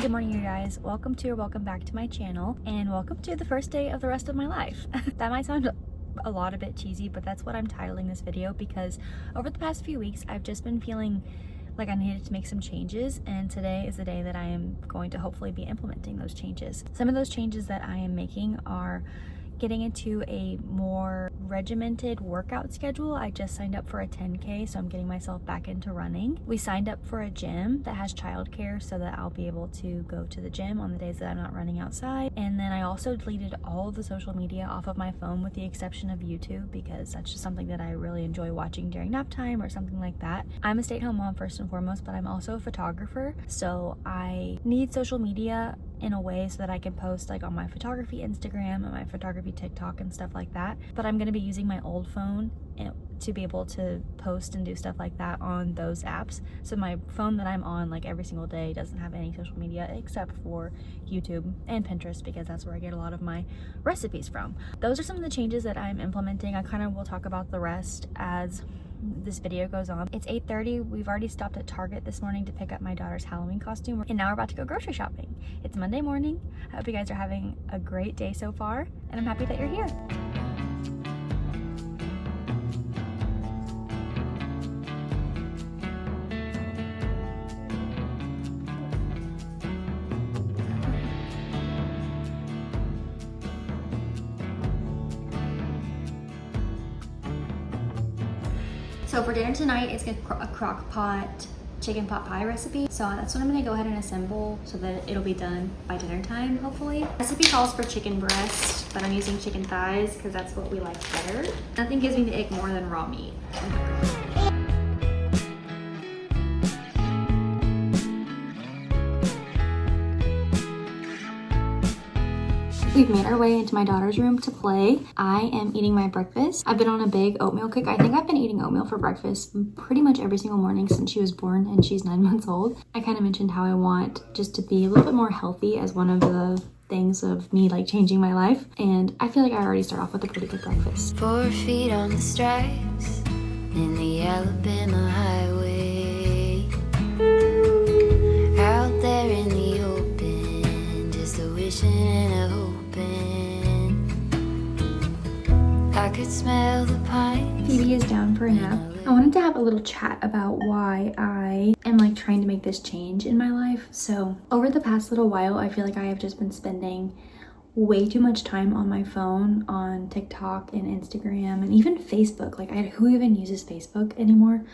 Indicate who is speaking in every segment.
Speaker 1: Good morning, you guys. Welcome back to my channel, and welcome to the first day of the rest of my life. That might sound a bit cheesy, but that's what I'm titling this video because over the past few weeks I've just been feeling like I needed to make some changes, and today is the day that I am going to hopefully be implementing those changes. Some of those changes that I am making are getting into a more regimented workout schedule. I just signed up for a 10K, so I'm getting myself back into running. We signed up for a gym that has childcare so that I'll be able to go to the gym on the days that I'm not running outside. And then I also deleted all of the social media off of my phone with the exception of YouTube, because that's just something that I really enjoy watching during nap time or something like that. I'm a stay-at-home mom first and foremost, but I'm also a photographer, so I need social media in a way so that I can post like on my photography Instagram and my photography TikTok and stuff like that. But I'm going to be using my old phone to be able to post and do stuff like that on those apps. So my phone that I'm on like every single day doesn't have any social media except for YouTube and Pinterest, because that's where I get a lot of my recipes from. Those are some of the changes that I'm implementing. I kind of will talk about the rest as this video goes on. It's 8:30. We've already stopped at Target this morning to pick up my daughter's Halloween costume, and now we're about to go grocery shopping. It's Monday morning. I hope you guys are having a great day so far, and I'm happy that you're here. So for dinner tonight, it's a crock pot chicken pot pie recipe. So that's what I'm gonna go ahead and assemble so that it'll be done by dinner time, hopefully. Recipe calls for chicken breast, but I'm using chicken thighs because that's what we like better. Nothing gives me the ick more than raw meat. We've made our way into my daughter's room to play. I am eating my breakfast. I've been on a big oatmeal kick. I think I've been eating oatmeal for breakfast pretty much every single morning since she was born, and she's 9 months old. I kind of mentioned how I want just to be a little bit more healthy as one of the things of me like changing my life, and I feel like I already start off with a pretty good breakfast.
Speaker 2: 4 feet on the stripes in the Alabama highway, out there in the open, just a wishing and a hoping I could smell the pines.
Speaker 1: Phoebe is down for a nap. I wanted to have a little chat about why I am like trying to make this change in my life. So over the past little while, I feel like I have just been spending way too much time on my phone, on TikTok and Instagram and even Facebook. Like, who even uses Facebook anymore?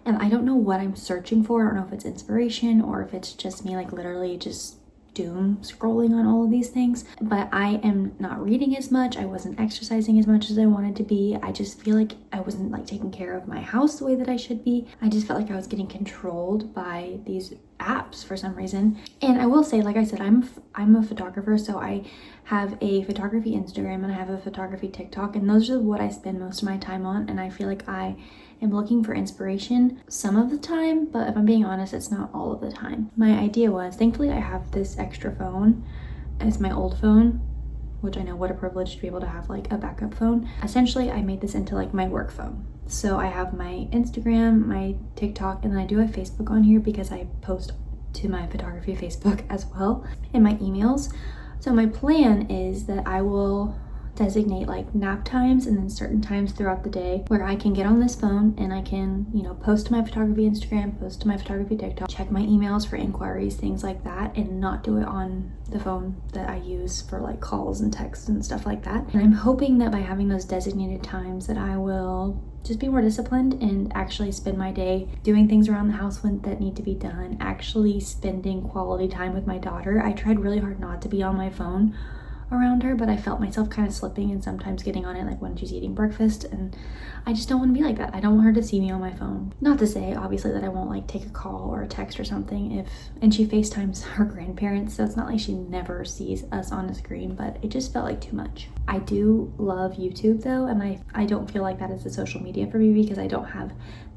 Speaker 1: And I don't know what I'm searching for. I don't know if it's inspiration or if it's just me like literally just doom scrolling on all of these things. But I am not reading as much. I wasn't exercising as much as I wanted to be. I just feel like I wasn't like taking care of my house the way that I should be. I just felt like I was getting controlled by these apps for some reason. And I will say, like I said, I'm a photographer, so I have a photography Instagram and I have a photography TikTok, and those are what I spend most of my time on. And I feel like I am looking for inspiration some of the time, but if I'm being honest, it's not all of the time. My idea was, thankfully I have this extra phone. It's my old phone, which I know what a privilege to be able to have like a backup phone. Essentially, I made this into like my work phone. So I have my Instagram, my TikTok, and then I do have Facebook on here because I post to my photography Facebook as well, and my emails. So my plan is that I will designate like nap times and then certain times throughout the day where I can get on this phone and I can, you know, post to my photography Instagram, post to my photography TikTok, check my emails for inquiries, things like that, and not do it on the phone that I use for like calls and texts and stuff like that. And I'm hoping that by having those designated times that I will just be more disciplined and actually spend my day doing things around the house that need to be done, actually spending quality time with my daughter. I tried really hard not to be on my phone around her, but I felt myself kind of slipping and sometimes getting on it like when she's eating breakfast, and I just don't want to be like that. I don't want her to see me on my phone. Not to say obviously that I won't like take a call or a text or something and she FaceTimes her grandparents, so it's not like she never sees us on the screen, but it just felt like too much. I do love YouTube though, and I don't feel like that is the social media for me because I don't have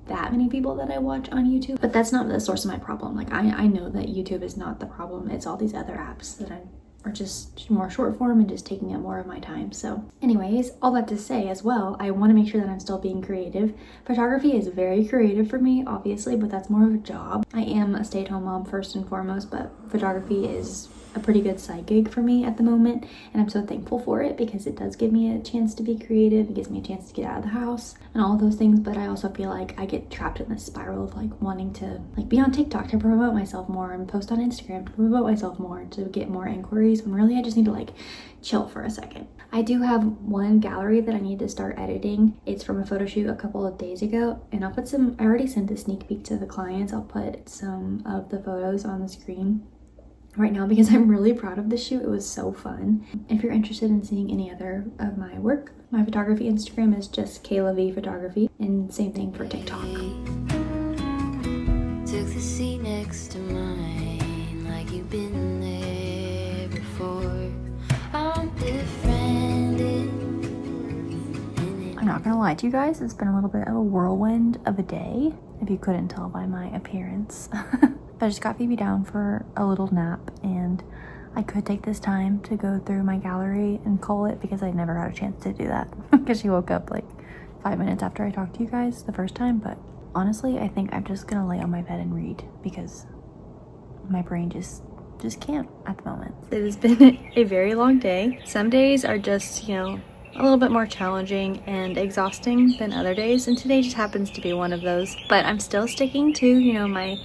Speaker 1: that many people that I watch on YouTube, but that's not the source of my problem. Like I know that YouTube is not the problem. It's all these other apps that I'm or just more short form and just taking up more of my time. So anyways, all that to say as well, I want to make sure that I'm still being creative. Photography is very creative for me, obviously, but that's more of a job. I am a stay-at-home mom first and foremost, but photography is a pretty good side gig for me at the moment, and I'm so thankful for it because it does give me a chance to be creative. It gives me a chance to get out of the house and all of those things. But I also feel like I get trapped in this spiral of like wanting to like be on TikTok to promote myself more and post on Instagram to promote myself more to get more inquiries, when really I just need to like chill for a second. I do have one gallery that I need to start editing. It's from a photo shoot a couple of days ago, and I'll put some, I already sent a sneak peek to the clients. I'll put some of the photos on the screen right now because I'm really proud of this shoot. It was so fun. If you're interested in seeing any other of my work, my photography Instagram is just Kayla V Photography, and same thing for TikTok.
Speaker 2: Took the seat next to mine like you've been there before. I'm befriended.
Speaker 1: I'm not gonna lie to you guys, it's been a little bit of a whirlwind of a day, if you couldn't tell by my appearance. But I just got Phoebe down for a little nap, and I could take this time to go through my gallery and cull it because I never got a chance to do that because she woke up like 5 minutes after I talked to you guys the first time. But honestly, I think I'm just gonna lay on my bed and read because my brain just can't at the moment. It has been a very long day. Some days are just, you know, a little bit more challenging and exhausting than other days, and today just happens to be one of those. But I'm still sticking to, you know, my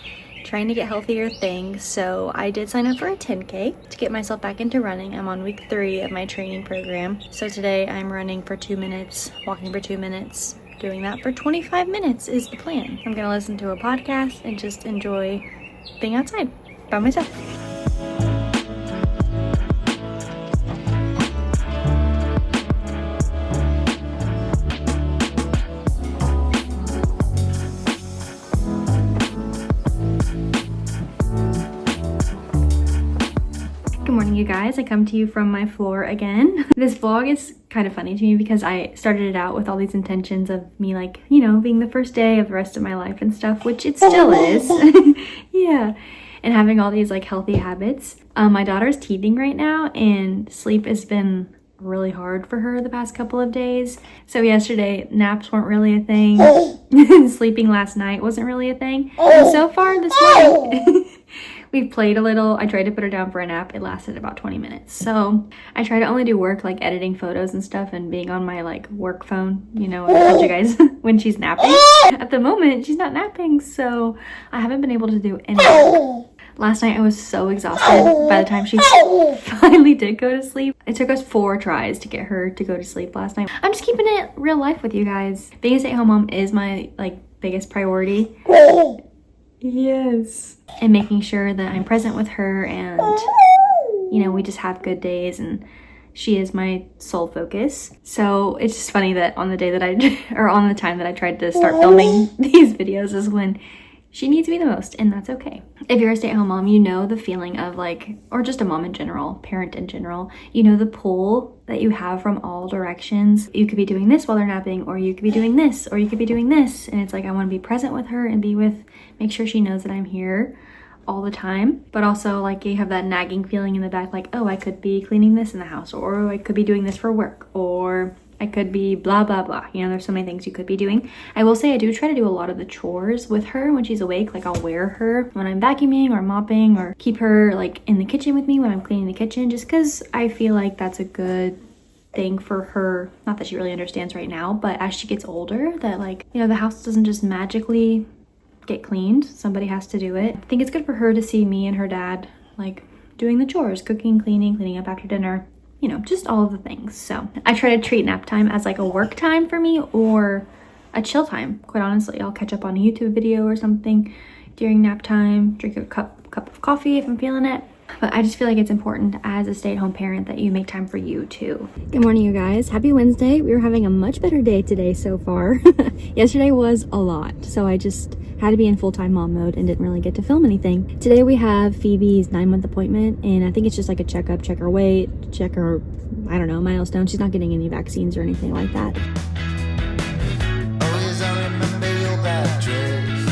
Speaker 1: trying to get healthier things. So I did sign up for a 10K to get myself back into running. I'm on week 3 of my training program. So today I'm running for 2 minutes, walking for 2 minutes, doing that for 25 minutes is the plan. I'm gonna listen to a podcast and just enjoy being outside by myself. Good morning, you guys. I come to you from my floor again. This vlog is kind of funny to me because I started it out with all these intentions of me, like, you know, being the first day of the rest of my life and stuff, which it still is. Yeah. And having all these like healthy habits. My daughter's teething right now, and sleep has been really hard for her the past couple of days. So yesterday, naps weren't really a thing. Sleeping last night wasn't really a thing. And so far this night, we played a little. I tried to put her down for a nap. It lasted about 20 minutes. So I try to only do work like editing photos and stuff and being on my like work phone, you know, I told you guys when she's napping. At the moment, she's not napping, so I haven't been able to do anything. Last night I was so exhausted by the time she finally did go to sleep. It took us 4 tries to get her to go to sleep last night. I'm just keeping it real life with you guys. Being a stay-at-home mom is my like biggest priority. Yes. And making sure that I'm present with her and, you know, we just have good days, and she is my sole focus. So it's just funny that on the day that on the time that I tried to start filming these videos is when she needs me the most, and that's okay. If you're a stay-at-home mom, you know the feeling of like, or just a mom in general, parent in general, you know the pull that you have from all directions. You could be doing this while they're napping, or you could be doing this, or you could be doing this. And it's like, I want to be present with her and make sure she knows that I'm here all the time. But also like you have that nagging feeling in the back, like, oh, I could be cleaning this in the house, or I could be doing this for work, or I could be blah, blah, blah. You know, there's so many things you could be doing. I will say I do try to do a lot of the chores with her when she's awake. Like I'll wear her when I'm vacuuming or mopping, or keep her like in the kitchen with me when I'm cleaning the kitchen, just because I feel like that's a good thing for her. Not that she really understands right now, but as she gets older, that like, you know, the house doesn't just magically get cleaned. Somebody has to do it. I think it's good for her to see me and her dad like doing the chores, cooking, cleaning up after dinner. You know, just all of the things. So I try to treat nap time as like a work time for me or a chill time. Quite honestly, I'll catch up on a YouTube video or something during nap time, drink a cup of coffee if I'm feeling it. But I just feel like it's important as a stay-at-home parent that you make time for you too. Good morning, you guys. Happy Wednesday. We are having a much better day today so far. Yesterday was a lot, so I just had to be in full-time mom mode and didn't really get to film anything. Today we have Phoebe's 9-month appointment, and I think it's just like a checkup, check her weight, check her, I don't know, milestone. She's not getting any vaccines or anything like that.
Speaker 3: Always I remember your bad dress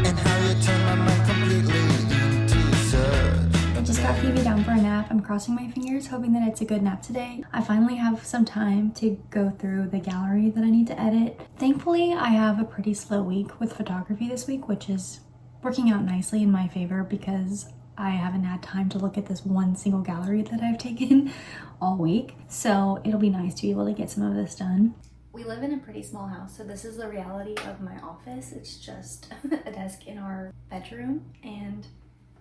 Speaker 3: and how you turned my mind completely into search.
Speaker 1: I just got Phoebe down for a nap. nap. I'm crossing my fingers, hoping that it's a good nap today. I finally have some time to go through the gallery that I need to edit. Thankfully, I have a pretty slow week with photography this week, which is working out nicely in my favor because I haven't had time to look at this one single gallery that I've taken all week. So it'll be nice to be able to get some of this done. We live in a pretty small house, so this is the reality of my office. It's just a desk in our bedroom, and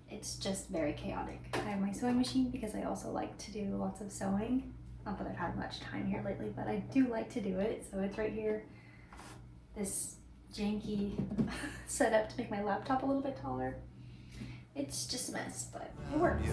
Speaker 1: it's just very chaotic. I have my sewing machine because I also like to do lots of sewing. Not that I've had much time here lately, but I do like to do it. So it's right here. This janky setup to make my laptop a little bit taller. It's just a mess, but it works.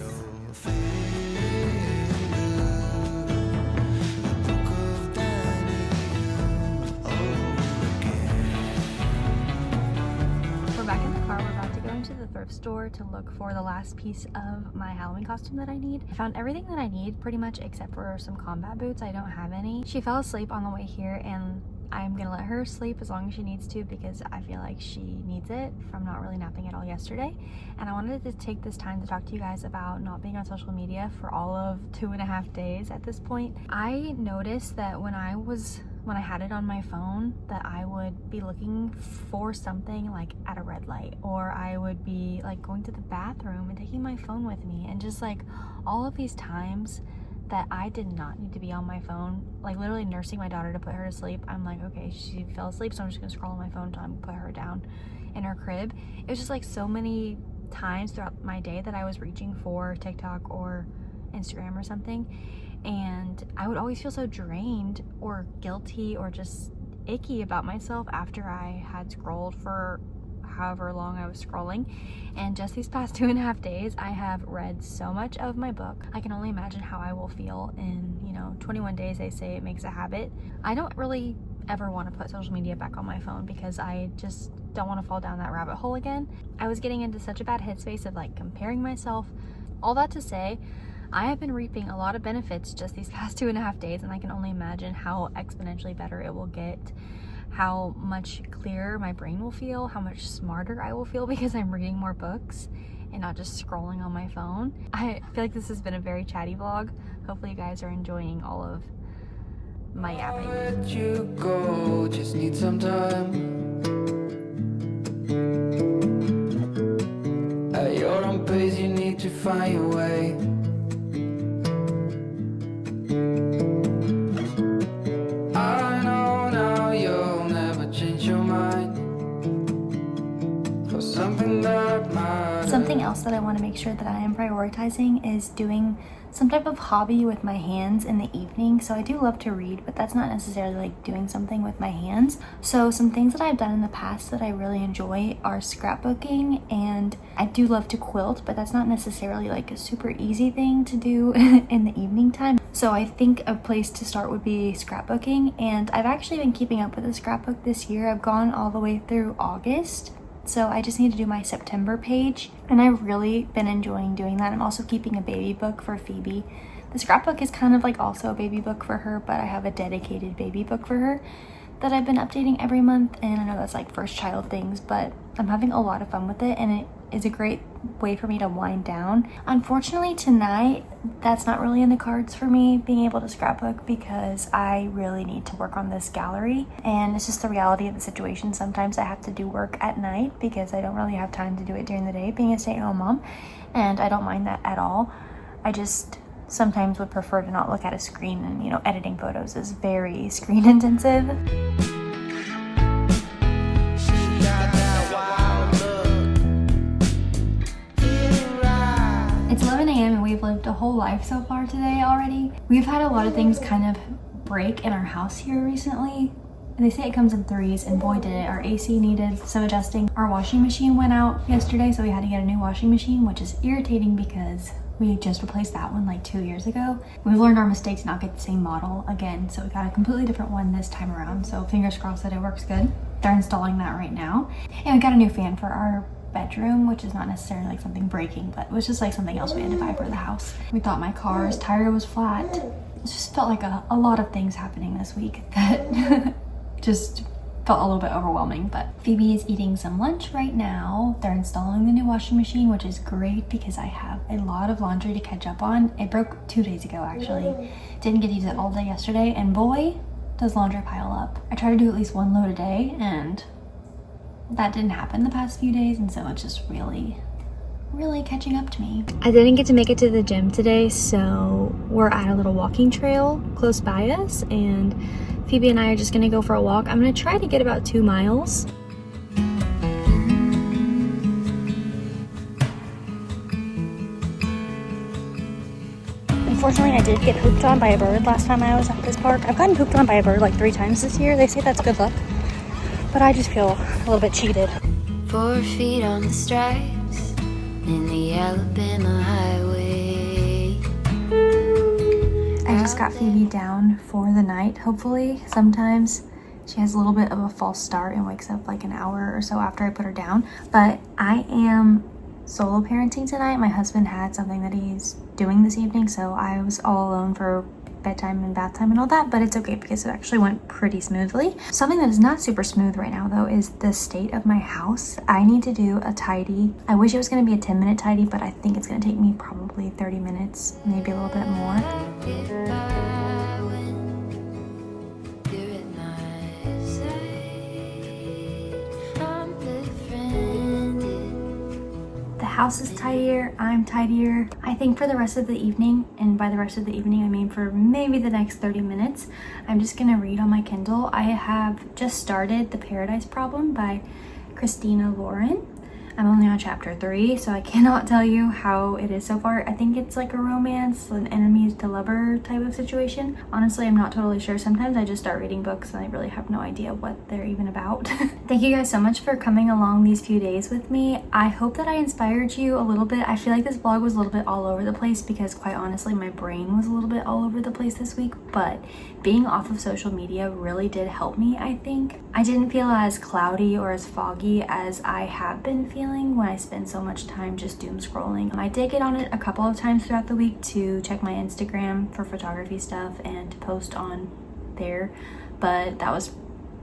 Speaker 1: We're back in the car. We're about to go into the thrift store to look for the last piece of my Halloween costume that I need. I found everything that I need pretty much except for some combat boots. I don't have any. She fell asleep on the way here, and I'm gonna let her sleep as long as she needs to because I feel like she needs it from not really napping at all yesterday. And I wanted to take this time to talk to you guys about not being on social media for all of 2.5 days at this point. I noticed that when I had it on my phone that I would be looking for something like at a red light, or I would be like going to the bathroom and taking my phone with me, and just like all of these times that I did not need to be on my phone, like literally nursing my daughter to put her to sleep. I'm like, okay, she fell asleep, so I'm just gonna scroll on my phone until I put her down in her crib. It was just like so many times throughout my day that I was reaching for TikTok or Instagram or something, and I would always feel so drained or guilty or just icky about myself after I had scrolled for however long I was scrolling. And just these past 2.5 days, I have read so much of my book. I can only imagine how I will feel in 21 days. They say it makes a habit. I don't really ever want to put social media back on my phone because I just don't want to fall down that rabbit hole again. I was getting into such a bad headspace of like comparing myself. All that to say, I have been reaping a lot of benefits just these past 2.5 days, and I can only imagine how exponentially better it will get, how much clearer my brain will feel, how much smarter I will feel because I'm reading more books and not just scrolling on my phone. I feel like this has been a very chatty vlog. Hopefully you guys are enjoying all of my yapping.
Speaker 4: Let you go, just need some time. At your own pace, you need to find your way. I know now you'll never change your mind for something that matters.
Speaker 1: Something else that I want to make sure that I am prioritizing is doing some type of hobby with my hands in the evening. So I do love to read, but that's not necessarily like doing something with my hands. So some things that I've done in the past that I really enjoy are scrapbooking, and I do love to quilt, but that's not necessarily like a super easy thing to do in the evening time. So I think a place to start would be scrapbooking, and I've actually been keeping up with the scrapbook this year. I've gone all the way through August. So I just need to do my September page, and I've really been enjoying doing that. I'm also keeping a baby book for Phoebe. The scrapbook is kind of like also a baby book for her, but I have a dedicated baby book for her that I've been updating every month, and I know that's like first child things, but I'm having a lot of fun with it, and it is a great way for me to wind down. Unfortunately tonight, that's not really in the cards for me, being able to scrapbook, because I really need to work on this gallery, and it's just the reality of the situation. Sometimes I have to do work at night because I don't really have time to do it during the day, being a stay-at-home mom, and I don't mind that at all. I just sometimes would prefer to not look at a screen, and editing photos is very screen intensive. It's 11 a.m. and we've lived a whole life so far today already. We've had a lot of things kind of break in our house here recently. And they say it comes in threes, and boy did it. Our AC needed some adjusting. Our washing machine went out yesterday, so we had to get a new washing machine, which is irritating because we just replaced that one like 2 years ago. We've learned our mistake to not get the same model again, so we got a completely different one this time around, so fingers crossed that it works good. They're installing that right now. And we got a new fan for our bedroom, which is not necessarily like something breaking, but it was just like something else we had to buy for the house. We thought my car's tire was flat. It just felt like a lot of things happening this week that just felt a little bit overwhelming. But Phoebe is eating some lunch right now. They're installing the new washing machine, which is great because I have a lot of laundry to catch up on. It broke 2 days ago actually. Didn't get to use it all day yesterday, and boy, does laundry pile up. I try to do at least 1 load a day, and that didn't happen the past few days, and so it's just really catching up to me. I didn't get to make it to the gym today, so we're at a little walking trail close by us, and Phoebe and I are just gonna go for a walk. I'm gonna try to get about 2 miles. Unfortunately, I did get pooped on by a bird last time I was at this park. I've gotten pooped on by a bird like 3 times this year. They say that's good luck, but I just feel a little bit cheated.
Speaker 2: 4 feet on the stripes in the Alabama highway.
Speaker 1: I just got Phoebe down for the night, hopefully. Sometimes she has a little bit of a false start and wakes up like an hour or so after I put her down. But I am solo parenting tonight. My husband had something that he's doing this evening, so I was all alone for bedtime and bath time and all that, but it's okay because it actually went pretty smoothly. Something that is not super smooth right now though is the state of my house. I need to do a tidy. I wish it was going to be a 10-minute tidy, but I think it's going to take me probably 30 minutes, maybe a little bit more.
Speaker 2: If I win, you're at my side. I'm befriended.
Speaker 1: The house is tidier, I'm tidier. I think for the rest of the evening, and by the rest of the evening I mean for maybe the next 30 minutes, I'm just gonna read on my Kindle. I have just started The Paradise Problem by Christina Lauren. I'm only on chapter 3, so I cannot tell you how it is so far. I think it's like a romance, an enemies to lover type of situation. Honestly, I'm not totally sure. Sometimes I just start reading books and I really have no idea what they're even about. Thank you guys so much for coming along these few days with me. I hope that I inspired you a little bit. I feel like this vlog was a little bit all over the place because quite honestly, my brain was a little bit all over the place this week, but being off of social media really did help me, I think. I didn't feel as cloudy or as foggy as I have been feeling when I spend so much time just doom scrolling. I did get on it a couple of times throughout the week to check my Instagram for photography stuff and to post on there, but that was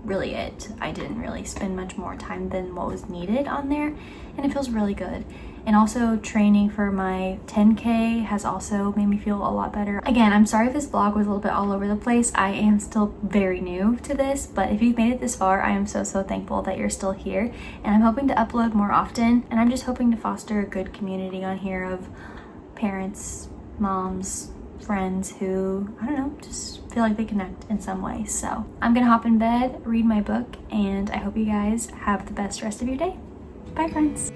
Speaker 1: really it. I didn't really spend much more time than what was needed on there, and it feels really good. And also training for my 10K has also made me feel a lot better. Again, I'm sorry if this vlog was a little bit all over the place. I am still very new to this, but if you've made it this far, I am so thankful that you're still here. And I'm hoping to upload more often, and I'm just hoping to foster a good community on here of parents, moms, friends who, I don't know, just feel like they connect in some way. So I'm gonna hop in bed, read my book, and I hope you guys have the best rest of your day. Bye, friends.